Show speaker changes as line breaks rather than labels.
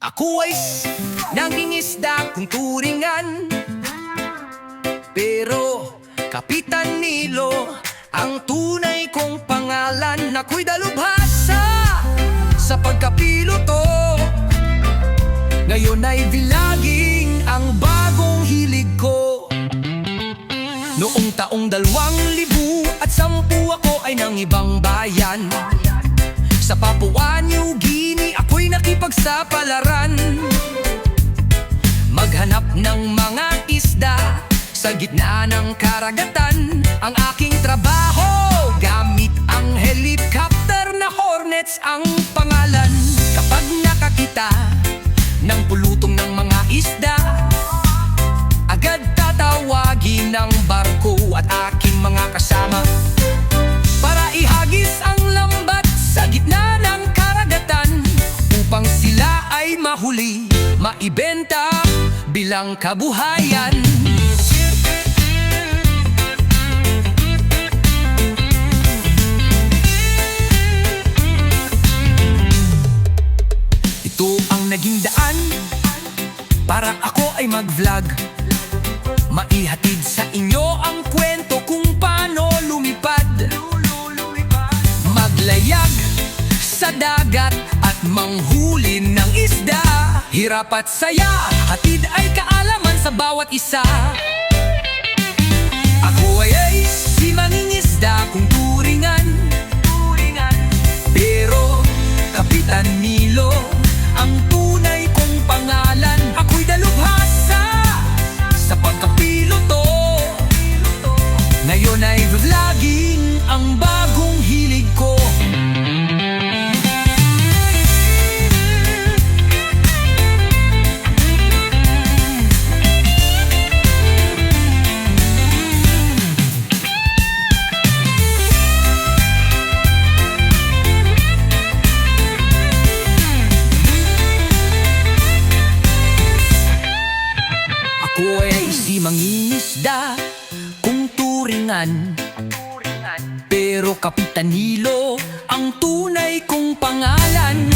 Ako ay nangingisda kung turingan, pero Kapitan Nilo ang tunay kong pangalan. Ako'y dalubhasa sa pagkapiloto, ngayon ay vilaging ang bagong hilig ko. Noong taong 2010 ako ay ng ibang bayan. Sa Papua New Guinea ako'y nakipagsapalaran, maghanap ng mga isda sa gitna ng karagatan. Ang aking trabaho gamit ang helicopter na Hornets ang pangalan. Kapag nakakita ng pulutong ng mga isda, agad tatawagin ng barko at aking mga kasama para ihagis ang lambat sa gitna ng karagatan, upang sila ay mahuli, maibenta bilang kabuhayan. Ito ang naging daan para ako ay mag-vlog, maihatid sa inyo ang kwento kung paano lumipad, maglayag sa dagat at manghuli ng isda. Hirap at saya, hatid ay kaalaman sa bawat isa. Ako ay si mangingisda kung turingan, pero Kapitan Nilo ang tunay kong pangalan. Ako'y dalubhasa sa pagkapiloto, ngayon ay vlogging ang bagong hilig ko. Ako ay si mangingisda kung turingan, pero Kapitan Nilo ang tunay kong pangalan.